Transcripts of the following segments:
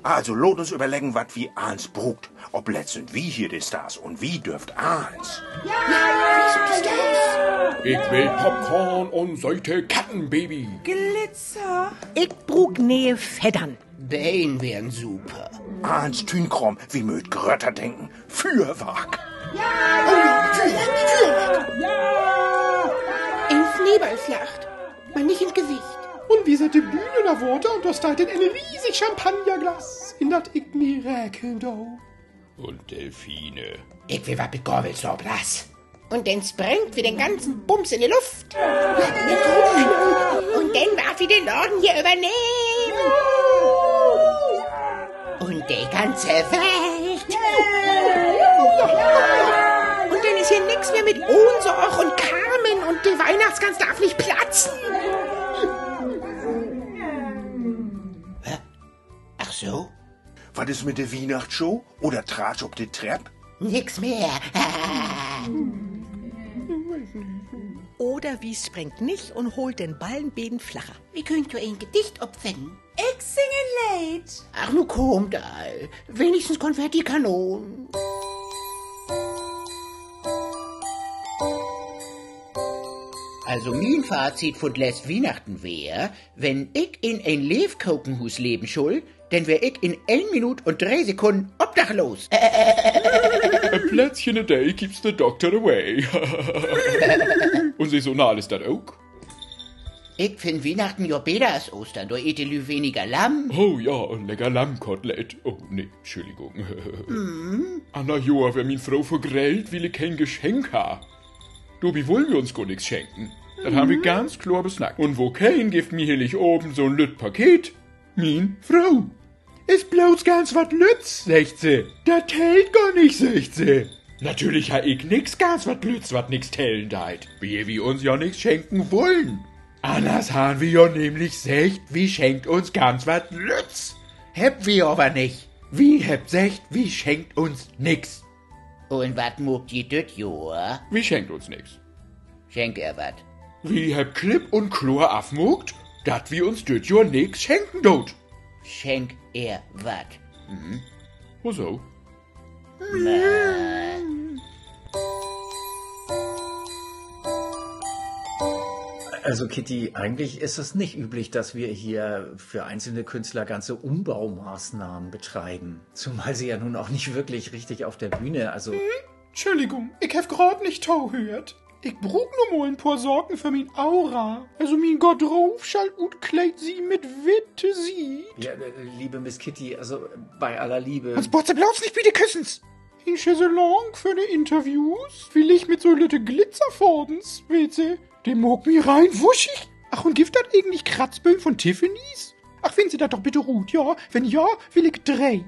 Also, lot uns überlegen, wat wie eins brugt. Ob letztend wie hier die Stars und wie dürft eins. Ich will Popcorn und sollte Kattenbaby. Glitzer. Ich brug nähe Federn. Bane wären super. Eins Tünkrom, wie möt Grötter denken. Fürwag. In Schneeballschlacht. Mal nicht ins Gesicht. Und wie seid die Bühne da wurde und da steht in ein riesig Champagnerglas, in dat ich mir räkel do. Und Delfine. Ich will was mit Gorbelsorglas. Und dann sprengt wir den ganzen Bums in die Luft. Und dann darf ich den Norden hier übernehmen. Und die ganze Welt. Und dann ist hier nix mehr mit Ohnsorg und Carmen und die Weihnachtsgans darf nicht platzen. Ach so? Was ist mit der Weihnachtsshow? Oder Tratsch ob die Trepp? Nix mehr. Oder wie sprengt nicht und holt den Ballenbeden flacher. Wie könnt ihr ein Gedicht opfern? Ich singe Lied. Ach, nu komm da. Wenigstens Konfettikanon. Also mein Fazit von letzten Weihnachten wär, wenn ich in ein Lebkuchenhus leben soll, dann wär ich in 1 Minute und 3 Sekunden obdachlos. A Plätzchen a day keeps the doctor away. Und saisonal ist das auch? Ich find Weihnachten ja besser als Ostern, da ete lü weniger Lamm. Oh ja, und lecker Lammkotelett. Oh, nee, Entschuldigung. Anna Joa, wenn min Frau vergrellt, will ich kein Geschenk ha. Du, wie wollen wir uns gar nix schenken? Das haben wir ganz klar besnackt. Und wo kein gibt mir hier nicht oben so ein Lütt Paket? Min Frau. Ist bloß ganz wat Lütz, sagt sie. Das tellt gar nicht, sagt sie. Natürlich ha ich nix ganz wat Lütz, wat nix tellen deit. Wir uns ja nix schenken wollen. Anders haben wir ja nämlich secht, wie schenkt uns ganz wat Lütz. Heb wir aber nicht. Wie hebt secht, wie schenkt uns nix. Und wat mogt ihr dort, Joa? Wie schenkt uns nix. Schenk er wat? Wie heb Klipp und Chlor afmogt, dat wir uns dort ja nix schenken dort. Schenk er wat? Wo so? Also Kitty, eigentlich ist es nicht üblich, dass wir hier für einzelne Künstler ganze Umbaumaßnahmen betreiben. Zumal sie ja nun auch nicht wirklich richtig auf der Bühne, also... Entschuldigung, ich hab grad nicht hört. Ich brug nur mal ein paar Sorgen für min Aura. Also min Gott drauf schall und kleid sie mit Witte sie. Ja, liebe Miss Kitty, also bei aller Liebe... Was botze bloß nicht bitte küssens? In Chaiselong für die Interviews will ich mit so Lütte Glitzerfordens, weißt du? Den mag mir rein wuschig. Ach, und gibt das eigentlich Kratzböen von Tiffany's? Ach, finden Sie das doch bitte gut, ja? Wenn ja, will ich 3.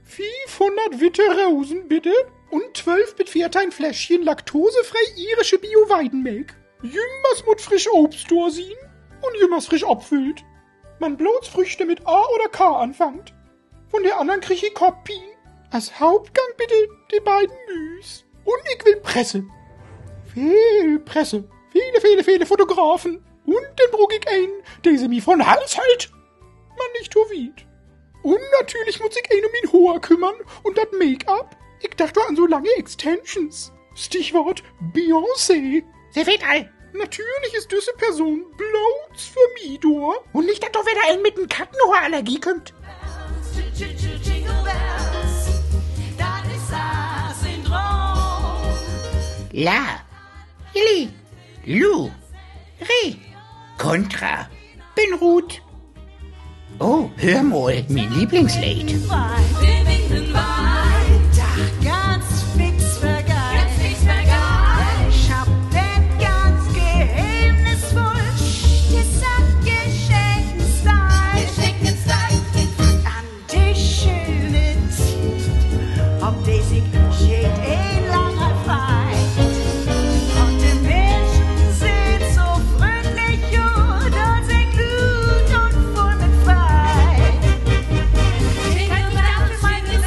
500 Witte Rosen, bitte. Und 12 mit 4 Fläschchen laktosefrei irische Bio-Weidenmilch. Jümmers mit frisch Obst sehen und jümmers frisch abfüllt. Man bloß Früchte mit A oder K anfangt. Von der anderen krieg ich Kopie. Als Hauptgang bitte die beiden Müs. Und ich will Presse. Viel Presse. Viele Fotografen. Und den brug ich ein, der sie mir von Hals hält. Man nicht so weit. Und natürlich muss ich ein um ihn Haar kümmern und das Make-up. Ich dachte an so lange Extensions. Stichwort Beyoncé. Sie weht all. Natürlich ist diese Person bloß für mich, du. Und nicht, dass doch wieder ein mit einem Kattenhaarallergie kommt. La, Li, Lu, Re, Contra, bin Ruth. Oh, hör mal, mein Lieblingslied. Ganz fix vergeil. Ich hab den ganz geheimnisvoll Geschenkenstyle. An die schöne Zeit, ob die sich steht ein langer Fight. Und die Menschen sind so freundlich und sie glut und voll mit Frei. Ich kann nicht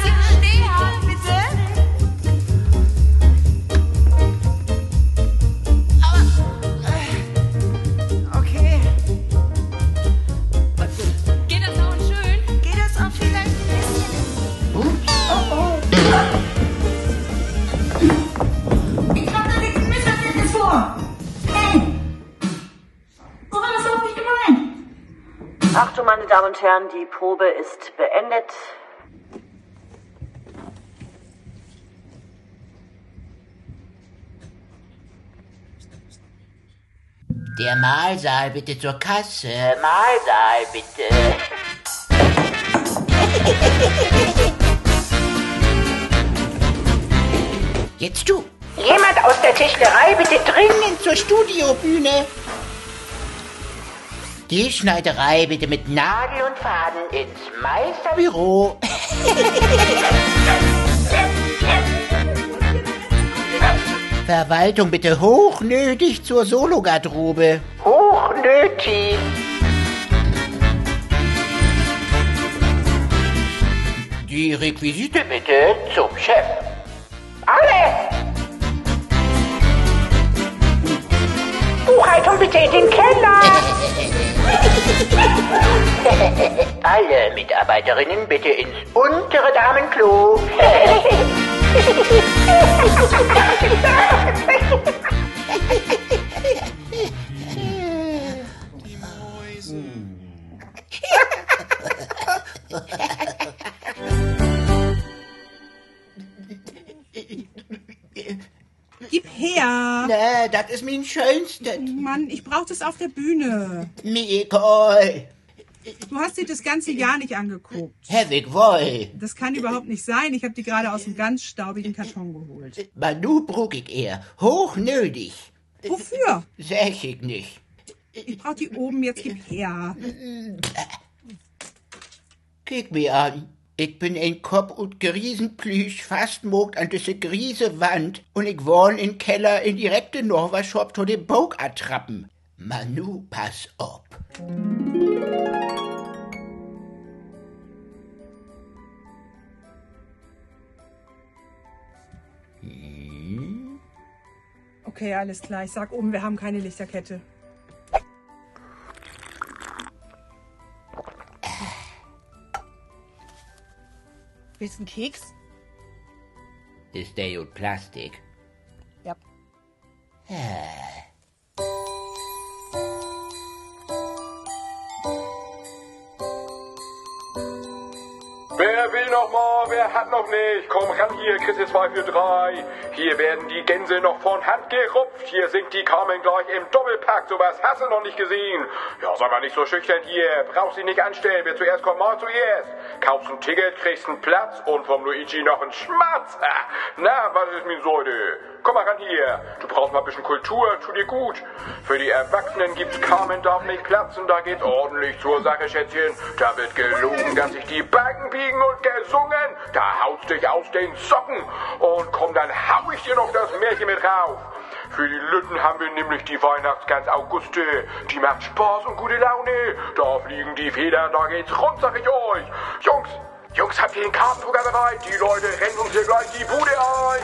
Achtung, meine Damen und Herren, die Probe ist beendet. Der Mahlsaal bitte zur Kasse. Mahlsaal bitte. Jetzt du. Jemand aus der Tischlerei bitte dringend zur Studiobühne. Die Schneiderei bitte mit Nadel und Faden ins Meisterbüro. Verwaltung bitte hochnötig zur Sologarderobe. Hochnötig. Die Requisite bitte zum Chef. Alle! Buchhaltung bitte in den Keller. Alle Mitarbeiterinnen bitte ins untere Damenklo. Gib her! Na, das ist mein Schönstes. Mann, ich brauch das auf der Bühne. Nicole. Du hast dir das ganze Jahr nicht angeguckt. Herwig wohl. Das kann überhaupt nicht sein. Ich habe die gerade aus einem ganz staubigen Karton geholt. Manu brug ich eher. Hochnötig. Wofür? Sag ich nicht. Ich brauch die oben, jetzt gib her. Kick mir an. Ich bin ein Kopf und Griesenplüsch fast mogt an diese griese Wand und ich wohn in Keller in direkte Norwershop to den Bog attrappen. Manu, pass op. Okay, alles klar. Ich sag oben, wir haben keine Lichterkette. Willst du einen Keks? Ist der gut Plastik? Ja. Wer will noch mal? Wer hat noch nicht? Komm ran hier, kriegst du 2 für 3. Hier werden die Gänse noch von Hand gerupft. Hier singt die Carmen gleich im Doppelpack. Sowas hast du noch nicht gesehen. Ja, sei mal nicht so schüchtern hier. Brauchst dich nicht anstellen. Wer zuerst kommt, mal zuerst. Kaufst ein Ticket, kriegst einen Platz und vom Luigi noch einen Schmatz. Na, was ist mein Säude? Komm mal ran hier. Du brauchst mal ein bisschen Kultur. Tu dir gut. Für die Erwachsenen gibt's Carmen darf nicht platzen. Da geht's ordentlich zur Sache, Schätzchen. Da wird gelogen, dass sich die Backen biegen und gesungen. Da haust dich aus den Socken. Und komm, dann hau ich dir noch das Märchen mit rauf. Für die Lütten haben wir nämlich die Weihnachtsgans Auguste. Die macht Spaß und gute Laune. Da fliegen die Federn, da geht's rund, sag ich euch. Jungs, habt ihr den Kartendrucker bereit? Die Leute rennen uns hier gleich die Bude ein.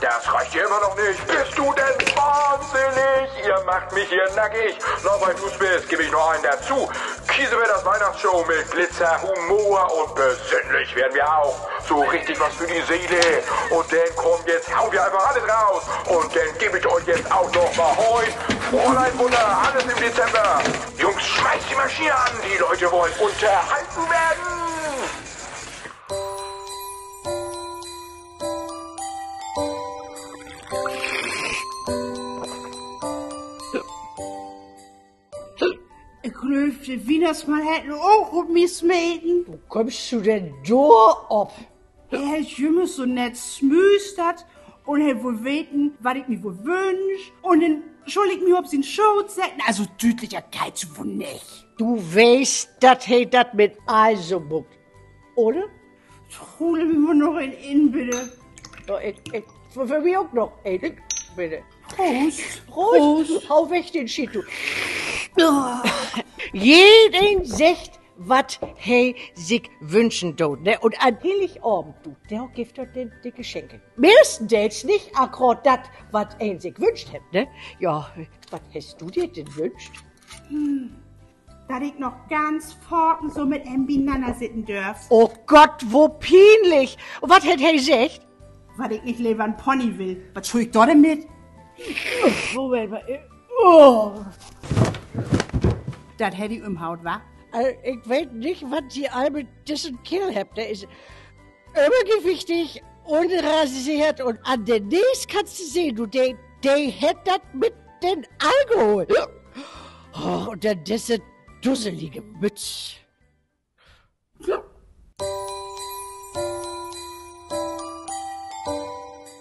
Das reicht dir immer noch nicht. Bist du denn wahnsinnig? Ihr macht mich hier nackig. Na, weil du's bist, gebe ich noch einen dazu. Kiese wir das Weihnachtsshow mit Glitzer, Humor und besinnlich werden wir auch. So richtig was für die Seele. Und dann kommt jetzt, hauen wir einfach alles raus. Und dann gebe ich euch jetzt auch noch mal heute Fräulein Wunder, alles im Dezember. Jungs, schmeißt die Maschine an. Die Leute wollen unterhalten werden. Ich gelöfte Wienersmann hätten auch um mich smeten. Wo kommst du denn da ab? Er hat immer so nett smüstert und er wohl weten, was ich mir wohl wünsch. Und dann soll ich mir ob sie in Show zetten. Also deutlicher geht's wohl nicht. Du weißt, dass er das mit also muckt, oder? Hole mir noch in, bitte. Ja, für mich auch noch einen, bitte. Prost. Prost. Hau weg den Shit, du. Jeden sagt, was er sich wünschen tut, ne? Und an Heiligabend, du, der gibt er den die Geschenke. Meistens nicht akkurat das, was er sich wünscht hat, ne? Ja, was hast du dir denn wünscht? Dass ich noch ganz forten so mit einem Binana sitzen dürf. Oh Gott, wo peinlich. Und was hat er gesagt? Was ich nicht lieber ein Pony will. Was tue ich da denn mit? Moment mal. Oh. Das hätte ich im Haut, wa? Ich weiß nicht, was die Albe diesen Kill habt. Der ist übergewichtig, unrasiert und an der Nächst kannst du sehen, du, der hätt das mit den Alkohol. Oh, und dann diese dusselige Mütze.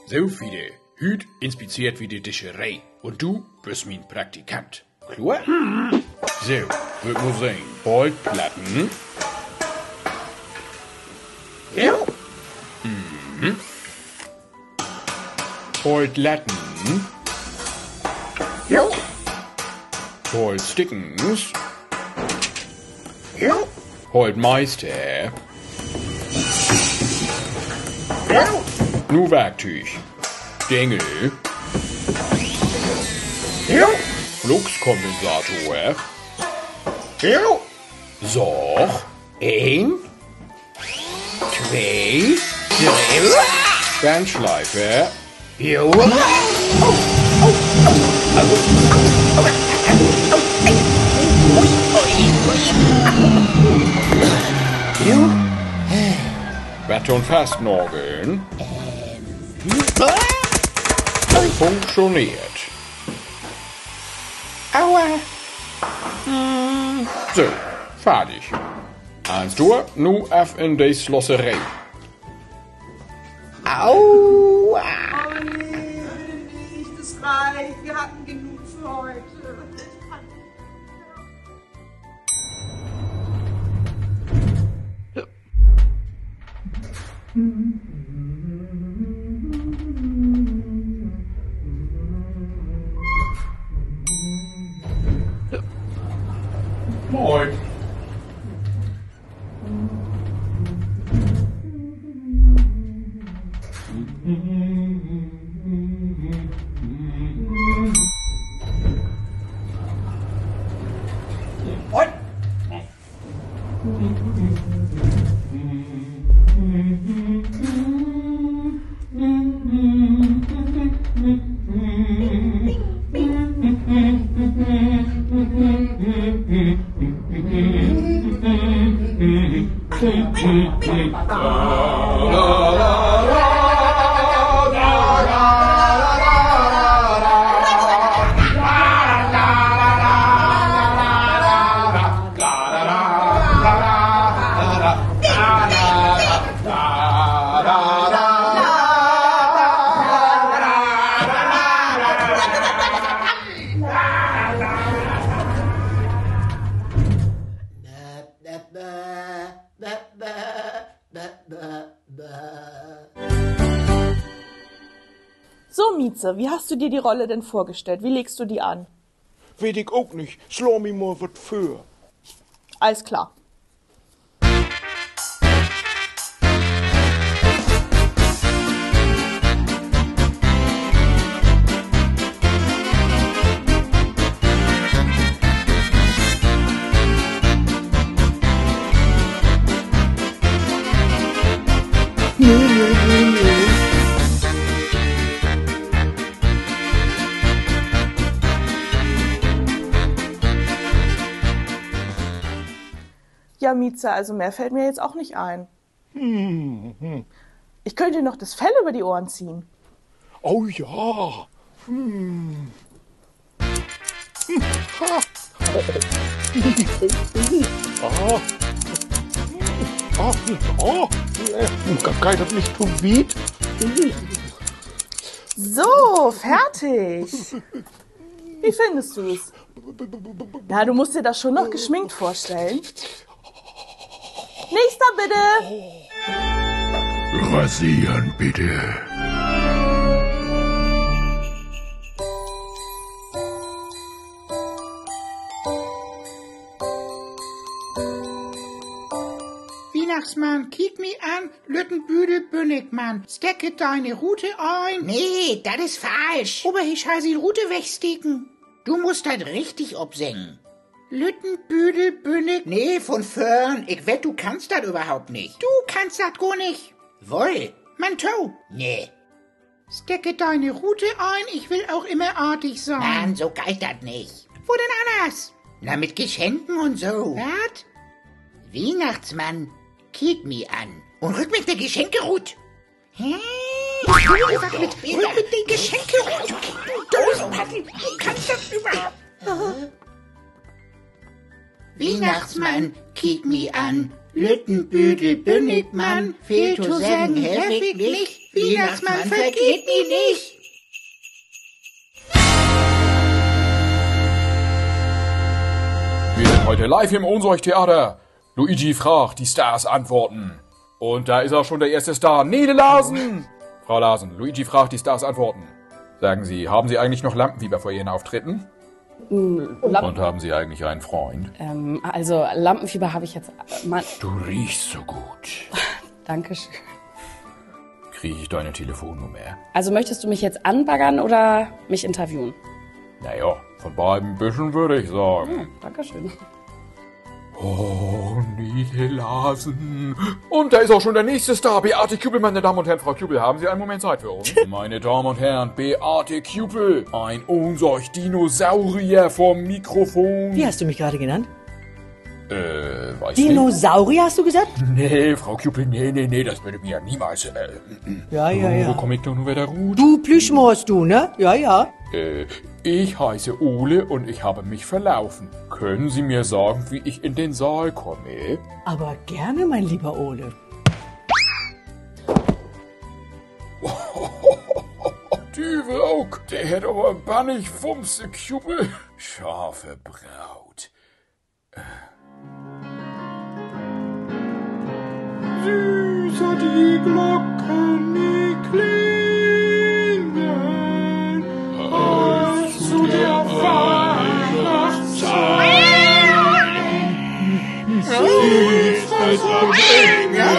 So, Fide, Hüt inspiziert wie die Discherei. Und du bist mein Praktikant. Klar? So, wird nur sein. Baldplatten. Ja. Baldlatten. Ja. Baldstickens. Ja. Baldmeister. Ja. Nu Werkzeug. Dengel. Ja. Fluxkompensator. Ja. Soch. 1, 2, 3. Bandschleifer. Ja. Beton festnageln. Funktioniert. Aua. So, fertig. Eins durch, nu F in die Schlosserei. Aua. Oh nee, nicht, das reicht. Wir hatten genug für heute. Moin. So, Mieze, wie hast du dir die Rolle denn vorgestellt? Wie legst du die an? Weet ich auch nicht. Schlau mir mal was für. Alles klar. Ja, Mieze, also mehr fällt mir jetzt auch nicht ein. Ich könnte noch das Fell über die Ohren ziehen. Oh ja. Geht das nicht zu weit? So, fertig. Wie findest du es? Na, du musst dir das schon noch geschminkt vorstellen. Nächster bitte. Rasieren bitte. Weihnachtsmann, kick mich an, Lüttenbüde Bünnigmann. Stecke deine Rute ein. Nee, das ist falsch. Aber ich heiße die Rute wegstecken. Du musst das richtig obsingen. Lüttenbüdel Bünnig. Nee, von Föhren. Ich wett, du kannst das überhaupt nicht. Du kannst das gar nicht. Woll. Manteau. Nee. Stecke deine Rute ein, ich will auch immer artig sein. Mann, so geht das nicht. Wo denn anders? Na, mit Geschenken und so. Was? Weihnachtsmann, kick mich an und rück mit der Geschenkerut. Hä? Rück mit den Geschenkerut. Du Dosenpaddel, du kannst das überhaupt. Weihnachtsmann, kick mich an. Lüttenbüdel, Bünnigmann, fehlt zu sagen, heftiglich. Weihnachtsmann, vergeht mich nicht. Wir sind heute live im Ohnsorg-Theater. Luigi fragt, die Stars antworten. Und da ist auch schon der erste Star, Nele Larsen. Frau Larsen, Luigi fragt, die Stars antworten. Sagen Sie, haben Sie eigentlich noch Lampenfieber vor Ihren Auftritten? Und haben Sie eigentlich einen Freund? Also Lampenfieber habe ich jetzt mal... Du riechst so gut. Dankeschön. Kriege ich deine Telefonnummer? Also möchtest du mich jetzt anbaggern oder mich interviewen? Naja, von beiden ein bisschen würde ich sagen. Dankeschön. Oh, Nele Larsen. Und da ist auch schon der nächste Star, Beate Kübel, meine Damen und Herren. Frau Kübel, haben Sie einen Moment Zeit für uns? Meine Damen und Herren, Beate Kübel, ein Ohnsorg-Dinosaurier vom Mikrofon. Wie hast du mich gerade genannt? Weiß Dinosaurier hast du gesagt? nicht. Nee, Frau Kübel, nee, das würde mir ja niemals... Ja. Wo komm ich doch nur wieder gut? Du Plüschmaus, du, ne? Ja. Ich heiße Ole und ich habe mich verlaufen. Können Sie mir sagen, wie ich in den Saal komme? Aber gerne, mein lieber Ole. Tüvelok, der hätte aber bannig Fumse Kübel. Scharfe Braut. Süßer die Glocken, die klingen, als zu der Weihnachtszeit. Süß als am Engel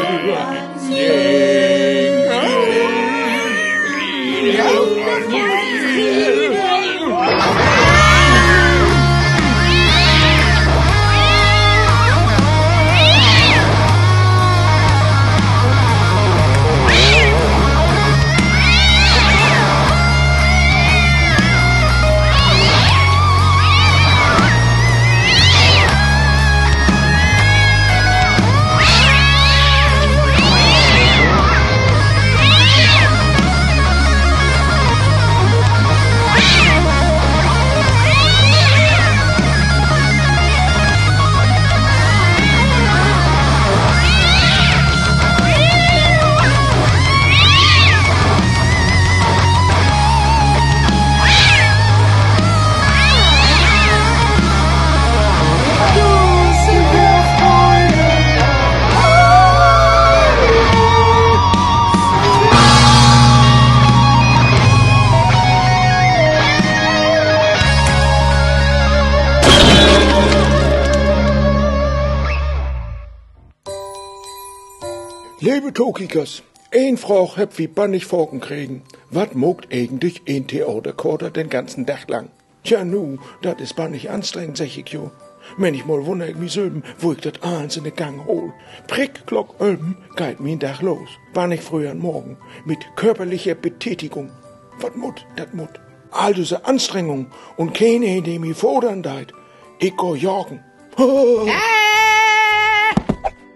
Liebe Tokikers, ein Frau hab wie bannig Forken kriegen. Wat mogt eigentlich ein Theaterkorder den ganzen Tag lang? Tja nu, dat is bannig anstrengend, sag ich jo. Manchmal wunder ich mich selben, wo ich dat abends in den Gang hol. Prick, Glock, Ölben, geht mein Tag los. Bannig früh an Morgen, mit körperlicher Betätigung. Wat mut, dat mut. All diese Anstrengung und keine, die mich fordern deit. Ich go jagen.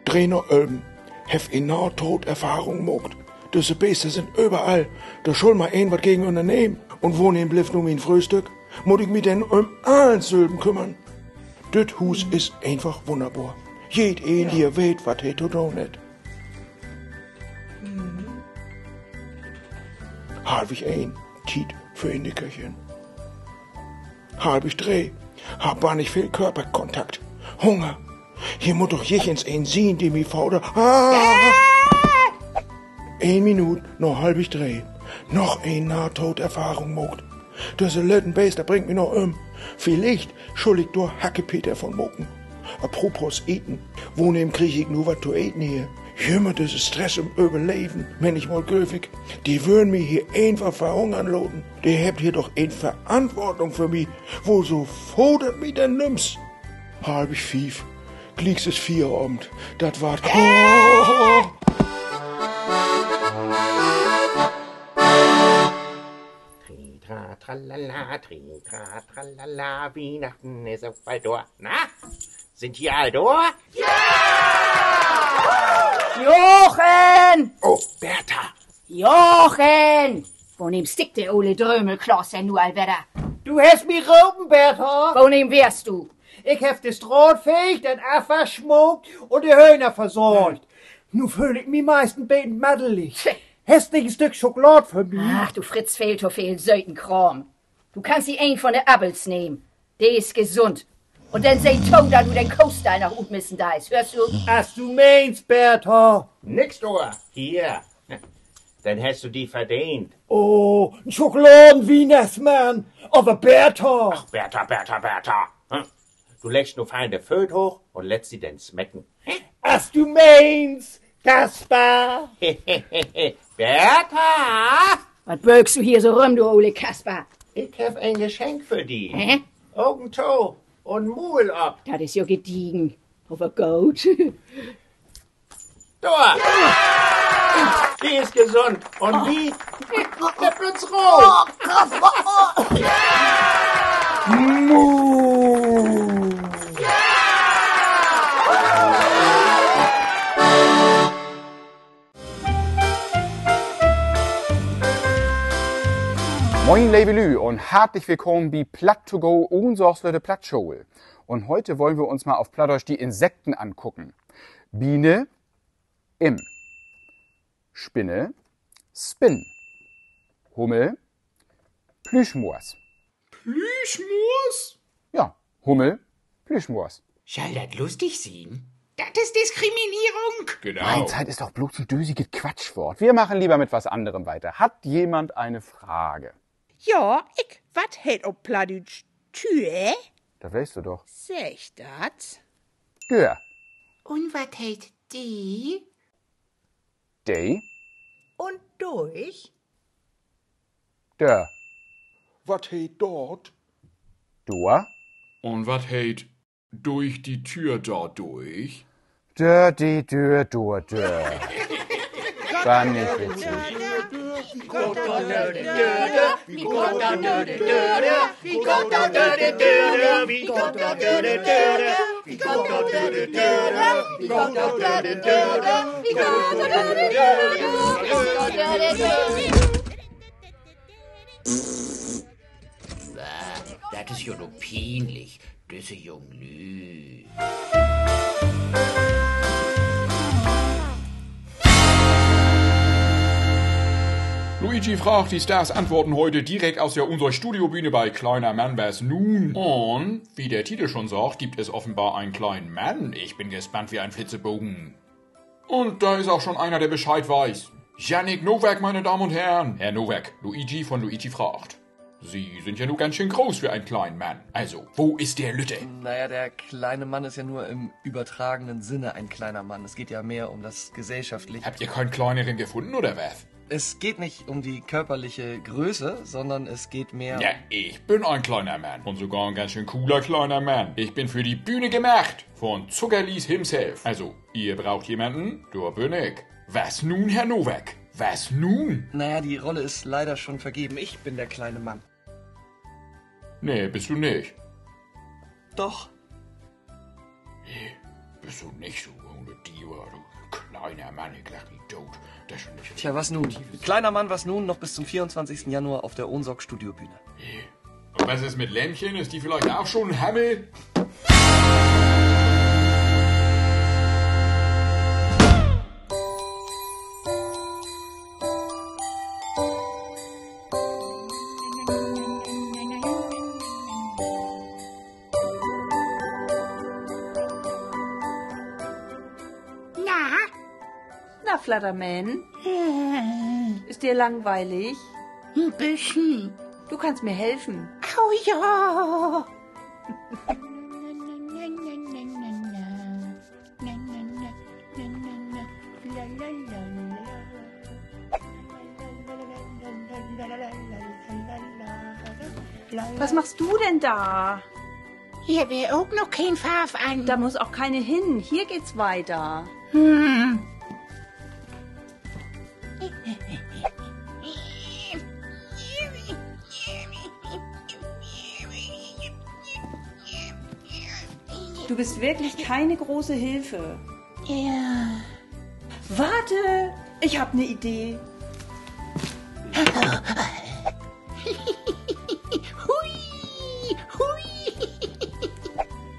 Trainer Ölben. Hef in Nahtoderfahrung mogt. Diese Beste sind überall. Da soll mal ein was gegen unternehmen. Und wo nehm bliff nur mein Frühstück? Muss ich mich denn allen Sülben kümmern? Dit Hus ist einfach wunderbar. Jed ein hier weet, wat he to do net. Halbig ein, Tiet für in die Köchin. Halbig dreh, hab gar nicht viel Körperkontakt. Hunger. Hier muss doch jechens ein sehen, die mich fordert. Ein Minute, noch halbig dreh. Noch ein Nahtoderfahrung mogt. Das letzten Base, der bringt mich noch Vielleicht schuld ich durch Hackepeter von Moken. Apropos Eten. Wo nehm krieg ich nur was zu eten hier? Jümmer, das ist Stress im Überleben. Wenn ich mal gülfig. Die würden mich hier einfach verhungern loten. Die habt hier doch eine Verantwortung für mich. Wo so fordert mich denn nimm's? Halbig fief. Glieks ist 4 Abend. Dat wart. Tritra, tralala, tritra, tralala, Weihnachten ist auf bald da. Na, sind die all da? Ja! Jochen! Oh, Bertha. Jochen! Wo nimmst du der Ole Drömelkloss denn nu allwetter? Du hast mich rauben, Bertha. Wo nehm wärst du? Ich hab das Stroh fegt, den Affer schmuckt und die Hühner versorgt. Nu fühl ich mich meistens beten maddelig. Hast nicht ein Stück Schokolade für mich? Ach, du Fritz fehlt so viel Sötenkram. Du kannst die ein von der Appels nehmen. Der ist gesund. Und dann sei tot, da du den Coaster nach utmissen da ist. Hörst du? Was du meinst, Bertha? Nix, du. Hier. Dann hast du die verdient. Oh, ein Schokoladen-Weihnachtsmann. Aber Bertha. Ach, Bertha. Hm? Du legst nur fein der Föt hoch und lässt sie dann schmecken. Was du meinst, Kaspar? Bertha! Was bögst du hier so rum, du Ole Kaspar? Ich hab ein Geschenk für die. Hä? Augen to und Mul ab. Das ist ja gediegen. Aber gut. Da! Die ist gesund. Und die bleibt uns roh. Moin Labelü und herzlich willkommen bei Platt to go unsorgsleute Plattschole. Und heute wollen wir uns mal auf Plattdeutsch die Insekten angucken. Biene, Im. Spinne, Spinn. Hummel, Plüschmoos. Plüschmoos? Ja, Hummel, Plüschmoos. Soll das lustig sein? Das ist Diskriminierung. Genau. Nein, Zeit ist doch bloß ein dösiges Quatschwort. Wir machen lieber mit was anderem weiter. Hat jemand eine Frage? Ja, ich, wat heet op Plattdeutsch Tür? Das weißt du doch. Sag dat? Gör. Und was heißt die? Day. Und durch? Dör. Wat heet dort? Dor. Und was heet durch die Tür dort durch? Dör, die Dör, Dor, Dör. War nicht witzig. Das ist ja nur peinlich, diese Junglü. Luigi fragt, die Stars antworten heute direkt aus der unserer Studiobühne bei Kleiner Mann was nun. Und, wie der Titel schon sagt, gibt es offenbar einen kleinen Mann. Ich bin gespannt wie ein Flitzebogen. Und da ist auch schon einer, der Bescheid weiß. Jannik Nowak, meine Damen und Herren. Herr Nowak, Luigi von Luigi fragt. Sie sind ja nur ganz schön groß für einen kleinen Mann. Also, wo ist der Lütte? Naja, der kleine Mann ist ja nur im übertragenen Sinne ein kleiner Mann. Es geht ja mehr um das Gesellschaftliche. Habt ihr keinen kleineren gefunden, oder was? Es geht nicht um die körperliche Größe, sondern es geht mehr... Ja, ich bin ein kleiner Mann. Und sogar ein ganz schön cooler kleiner Mann. Ich bin für die Bühne gemacht. Von Zuckerlies himself. Also, ihr braucht jemanden? Da bin ich. Was nun, Herr Nowak? Was nun? Naja, die Rolle ist leider schon vergeben. Ich bin der kleine Mann. Nee, bist du nicht. Doch. Nee, bist du nicht so ohne Diva, du kleiner Mann, ich lach dich tot. Das ist nicht Tja, was nun? Kleiner Mann, was nun? Noch bis zum 24. Januar auf der Ohnsorg Studiobühne. Nee. Und was ist mit Lämmchen? Ist die vielleicht auch schon ein Hammel? Na, Flatterman? Ist dir langweilig? Ein bisschen. Du kannst mir helfen. Oh ja. Was machst du denn da? Hier wär auch noch kein Pfaff an. Da muss auch keine hin. Hier geht's weiter. Du bist wirklich keine große Hilfe. Ja. Warte, ich habe eine Idee.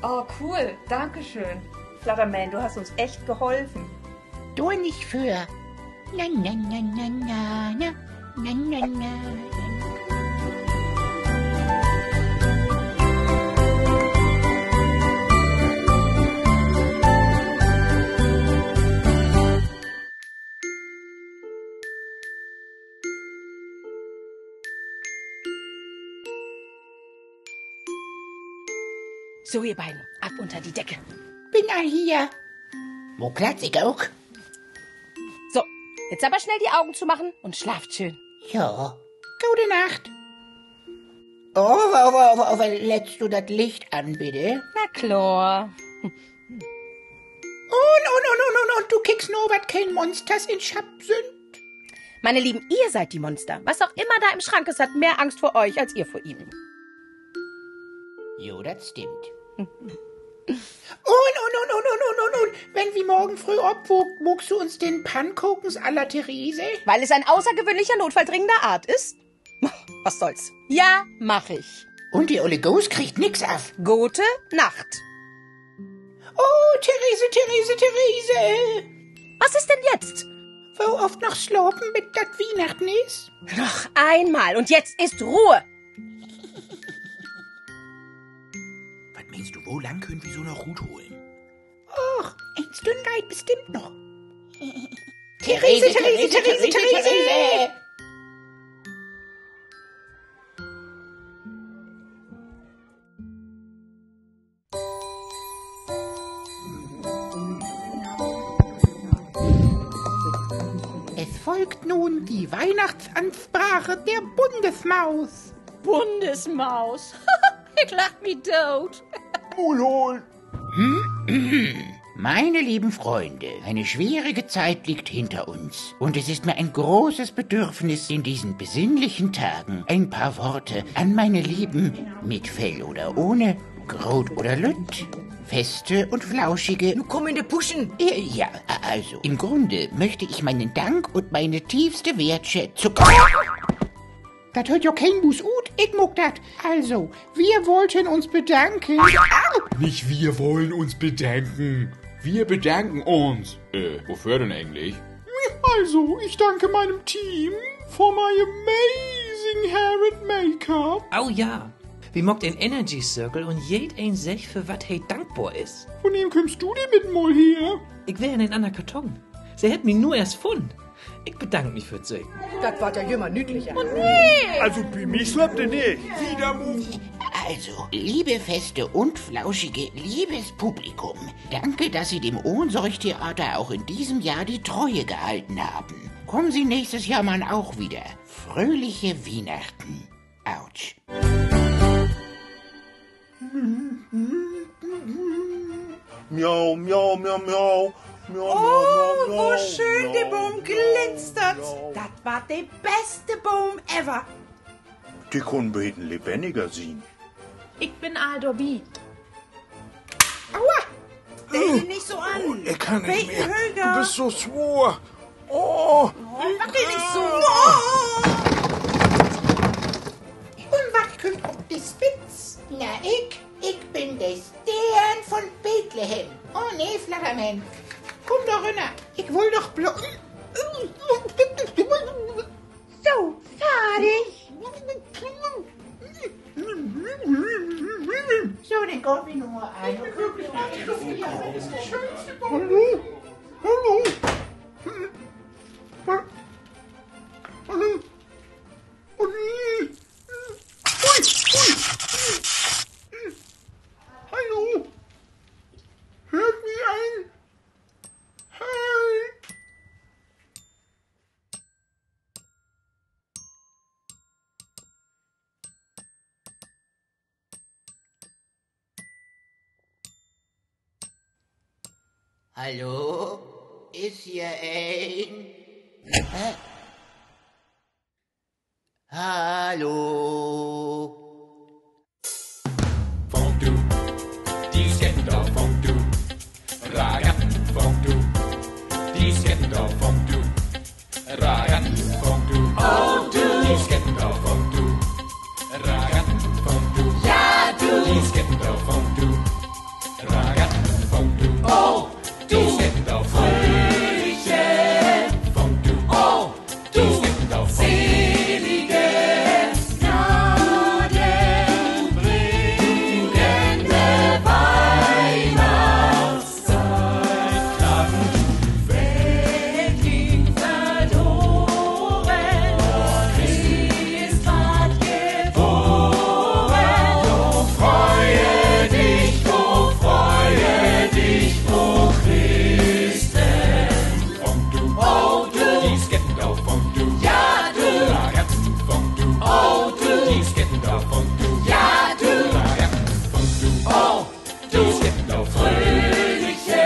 Oh, cool. Dankeschön. Flatterman, du hast uns echt geholfen. Du nicht für. Na, na, na, na, na, na, na, na, na. So, ihr beiden, ab unter die Decke. Bin all hier. Wo Platz ich auch? So, jetzt aber schnell die Augen zumachen und schlaft schön. Ja. Gute Nacht. Oh, lädst du das Licht an, bitte? Na klar. Und du kickst nur, was kein Monsters in Schab sind. Meine Lieben, ihr seid die Monster. Was auch immer da im Schrank ist, hat mehr Angst vor euch, als ihr vor ihm. Jo, das stimmt. Und, wenn wir morgen früh abwogt, wogst du uns den Pankokens à la Therese? Weil es ein außergewöhnlicher Notfall dringender Art ist? Was soll's? Ja, mach ich. Und die Olle Ghost kriegt nix ab. Gute Nacht. Oh, Therese. Was ist denn jetzt? Wo oft noch slopen mit dat Weihnachten ist? Noch einmal und jetzt ist Ruhe. Was meinst du, wo lang können wir so noch Hut holen? Och, ein Stündlein bestimmt noch. Therese! Es folgt nun die Weihnachtsansprache der Bundesmaus. Bundesmaus. Ich lach mich tot. Mulhol. Meine lieben Freunde, eine schwierige Zeit liegt hinter uns. Und es ist mir ein großes Bedürfnis, in diesen besinnlichen Tagen ein paar Worte an meine Lieben, mit Fell oder ohne, Grot oder Lütt, feste und flauschige... Nu komm in de Puschen. Ja, also, im Grunde möchte ich meinen Dank und meine tiefste Wertschätzung... Das hört ja kein Bus ut, ich muck dat. Also, wir wollten uns bedanken... Nicht wir wollen uns bedanken. Wir bedanken uns. Wofür denn eigentlich? Also, ich danke meinem Team for my amazing hair and make-up. Oh ja, wie mockt den Energy Circle und jed ein sech für wat hey dankbar ist. Von wem kommst du denn mit mal her? Ich wär in den anderen Karton. Sie hätt mich nur erst gefunden. Ich bedanke mich für Sie. Das war ja jümmer nütlicher. Oh nee! Also bei mir slappt ihr nicht. Wieder Move. Also, liebe feste und flauschige, liebes Publikum, danke, dass Sie dem Ohnsorg-Theater auch in diesem Jahr die Treue gehalten haben. Kommen Sie nächstes Jahr mal auch wieder. Fröhliche Weihnachten. Autsch. Miau, miau, miau, miau. Oh, wo schön der Baum glitzert. Das war der beste Baum ever. Die können beten lebendiger sein. Ich bin Aldorbi. Aua! Stell dich nicht so an. Ich kann nicht mehr. Höger. Du bist so schwor. Oh. Mach dich nicht so. Und was kommt auf die Spitz? Na, ich bin der Stern von Bethlehem. Oh nee, Flatterman. Komm doch runter. Ich will doch So, fertig. So, dann kommt mir nur ein. Hallo? Hallo? Hallo? Hört mich ein? Halt! Hallo? Ist hier ein... Hä? Hallo? Fondue, die Sketten auf Fondue. Ragatten Fondue, die Sketten Skepterfondue. Ragattenfondue. Oh, du. Die Skepterfondue. Ragattenfondue. Ja, du. Die Skepterfondue. Ragattenfondue. Oh, du. Die Skepterfondue. Fondue. Oh, du. Die Skepterfondue. Selige gnadenbringende Weihnachtszeit. Welt ging verloren, Christ ward geboren. Oh, freue dich, o Christen. Fondue. Oh, du. Die Skepterfondue. Ja, du. Ragattenfondue. Oh, du. Die Skepterfondue. Ja, du. Ragattenfondue. Oh, du. Skepterfröhliche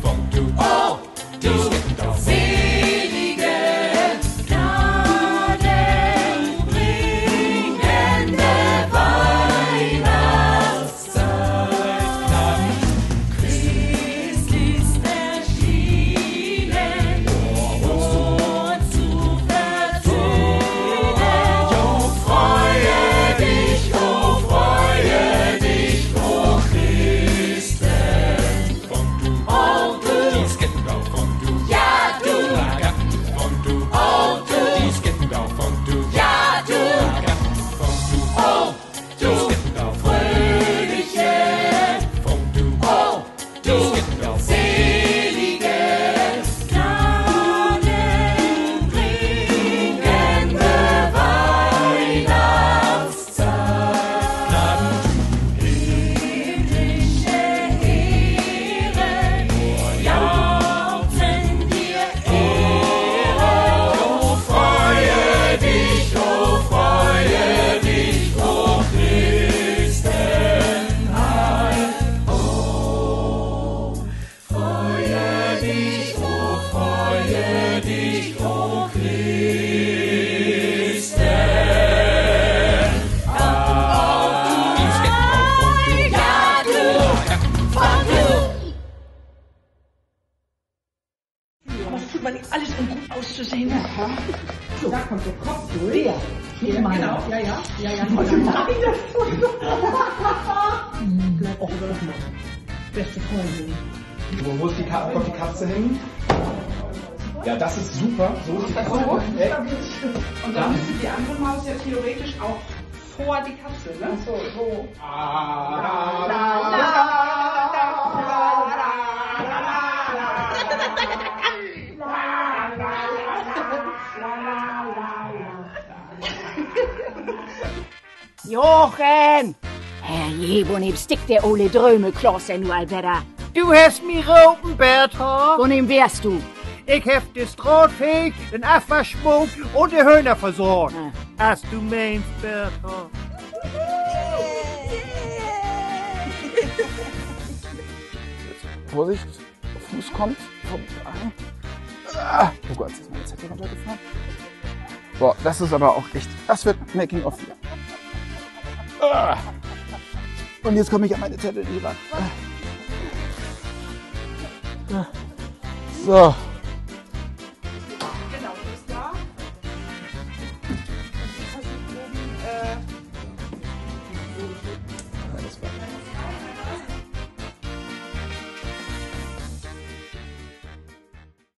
Fondue. Oh, du. Selige gnadenbringende Weihnachtszeit. Christ ist erschienen, uns zu versöhnen. Jo, freue dich, o Christen. Fondue. Oh, du. Die Skepterfondue. Ja, du. Ragattenfondue. Oh, du. Die Skepterfondue. Ja, du. Ragattenfondue. Oh, du. Skepterfröhliche Fondue. Oh, du. Selige gnadenbringende Weihnachtszeit. Himmlische Heere jauchzen dir Ehre. O freue dich, o Christenheit. Oh, freue dich, o Christen. Aber es tut man nicht alles, um gut auszusehen. So, da kommt der Kopf durch. Ja, genau. Ja. Und nein, das Bleib auch immer. Beste Freundin. Wo ist die Katze? Kommt die Katze hin? Ja, das ist super. So ist das so. Und dann müsste die andere Maus ja theoretisch auch vor die Katze, ne? So. Jochen! Herrje, wo nimm Stick der Ole Dröme-Klosse nur, Alberta? Du hast mich roten, Bertha. Von wem wärst du? Ich hab das Drahtfeg, den Affe schmuckt und die Hühner versorgt. Als du meinst, Bertha. Vorsicht, Fuß kommt vorbei. Oh Gott, jetzt ist meine Zettel runtergefallen. Boah, das ist aber auch echt, das wird Making of hier. Und jetzt komme ich an meine Zettel nicht ran. So.